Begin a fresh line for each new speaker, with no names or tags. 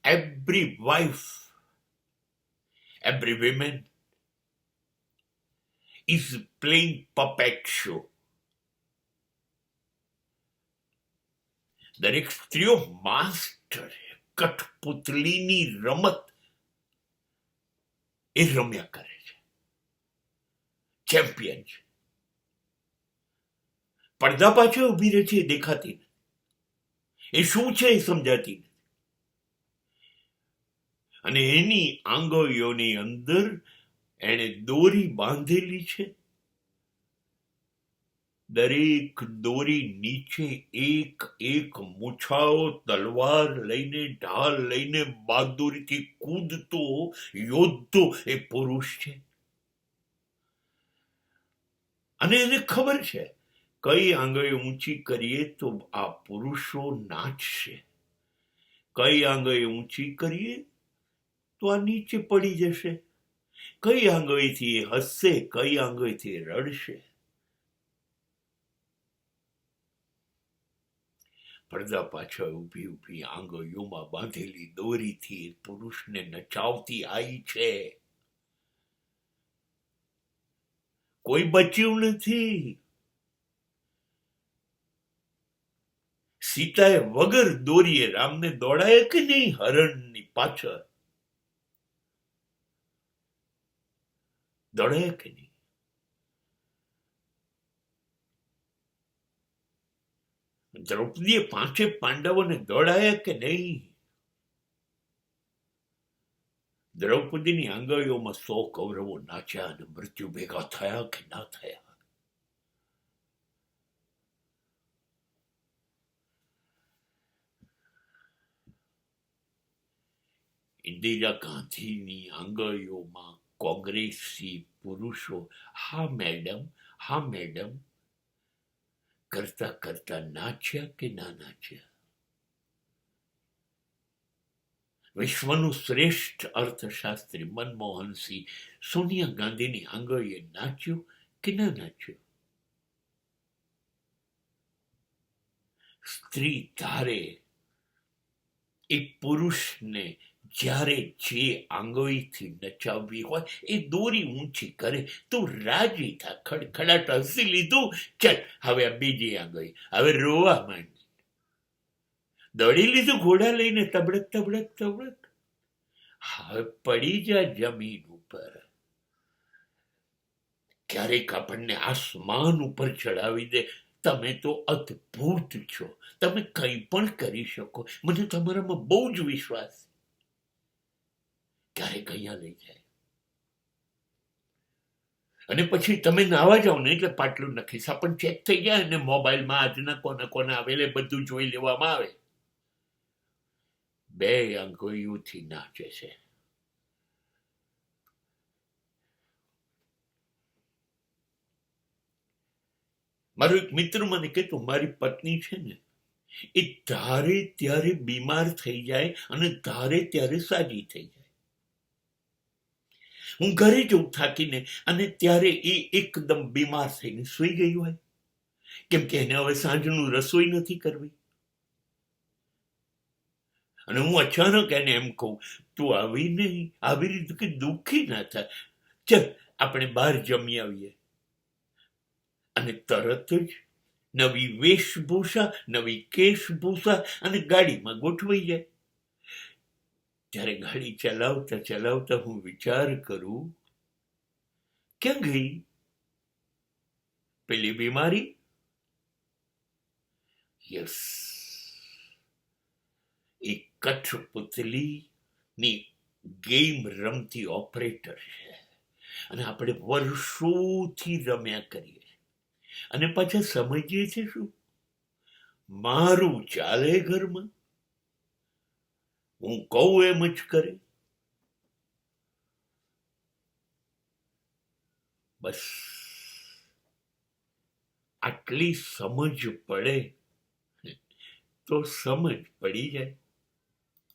every wife, every woman is playing puppet show. દરેક સ્ત્રીઓ master કઠપુતલીની રમત એ રમ્યા કરે છે, ચેમ્પિયન છે. પડદા પાછળ ઉભી રહે છે, એ દેખાતી નથી, એ શું છે એ સમજાતી નથી, અને એની આંગળીઓની અંદર એણે દોરી બાંધેલી છે. દરેક દોરી નીચે એક એક મૂછાઓ, તલવાર લઈને, ઢાલ લઈને બહાદુરીથી કૂદતો યોદ્ધો એ પુરુષ છે. અને એને ખબર છે કઈ આંગળી ઊંચી કરીએ તો આ પુરુષો નાચશે, કઈ આંગળી ઊંચી કરીએ તો આ નીચે પડી જશે, કઈ આંગળીથી એ હસશે, કઈ આંગળીથી રડશે. પડદા પાછળ ઊભી ઊભી આંગળીઓમાં બાંધેલી દોરીથી પુરુષને નચાવતી આવી છે. કોઈ બચ્યું નથી. સીતાએ વગર દોરીએ રામને દોડાય કે નહીં હરણની પાછળ? દોડાય કે નહીં? દ્રૌપદીએ પાંચે પાંડવોને દોડાયા કે નહીં? દ્રૌપદીની આંગળીઓમાં 100 કૌરવો નાચ્યા અને મૃત્યુ ભેગા થયા કે ના થયા? ઇન્દિરા ગાંધીની આંગળીઓમાં કોંગ્રેસી પુરુષો હા મેડમ, હા મેડમ કરતા કરતા નાચ્યા કે ના નાચ્યા? વિશ્વનું શ્રેષ્ઠ અર્થશાસ્ત્રી મનમોહનસિંહ સોનિયા ગાંધીની આંગળીએ નાચ્યું કે ના નાચ્યું? સ્ત્રી ધારે એ પુરુષને જ્યારે જે આંગળીથી નચાવવી હોય એ દોરી ઊંચી કરે તો રાજી થા, ખડખડાટ હસી લીધું, ચલ હવે આ બીજી આંગળી, હવે રોવા માંડ, દોડી લીધું ઘોડા લઈને, તબડક તબડક તબડક, હવે પડી જા જમીન ઉપર. ક્યારેક આપણને આસમાન ઉપર ચડાવી દે. તમે તો અદ્ભુત છો, તમે કંઈ પણ કરી શકો, મને તમારામાં બહુ જ વિશ્વાસ. ક્યારેક અહીંયા લઈ જાય અને પછી તમે નાવા જાઓ ને એટલે પાટલું નખી સાપણ ચેક થઈ જાય અને મોબાઈલમાં આજના કોને કોને આવેલે બધું જોઈ લેવામાં આવે. 2 આંગળીઓથી નાચે છે. મારો એક મિત્ર મને કહેતો, મારી પત્ની છે ને એ ધારે ત્યારે બીમાર થઈ જાય અને ધારે ત્યારે સાજી થઈ જાય. હું ઘરે જઉં થાકીને અને ત્યારે એ એકદમ બીમાર થઈને સૂઈ ગઈ હોય, કેમ કે એને હવે સાંજનું રસોઈ નથી કરવી. અને હું અચાનક એને એમ કહું, તું આવી નહીં, આવી રીતે કે દુઃખી ના થાય, ચલ આપણે બહાર જમી આવીએ. અને તરત જ નવી વેશભૂષા, નવી કેશભૂષા અને ગાડીમાં ગોઠવાઈ જાય. જ્યારે ગાડી ચલાવતા ચલાવતા હું વિચાર કરું, ક્યાં ગઈ પેલી બીમારી? યસ, એ કઠપુતલીની ગેમ રમતી ઓપરેટર છે અને આપણે વર્ષોથી રમ્યા કરીએ અને પાછા સમજીએ છીએ શું? મારું ચાલે ઘરમાં, હું કહું એમ જ કરે. બસ આટલી સમજ પડે તો સમજ પડી જાય.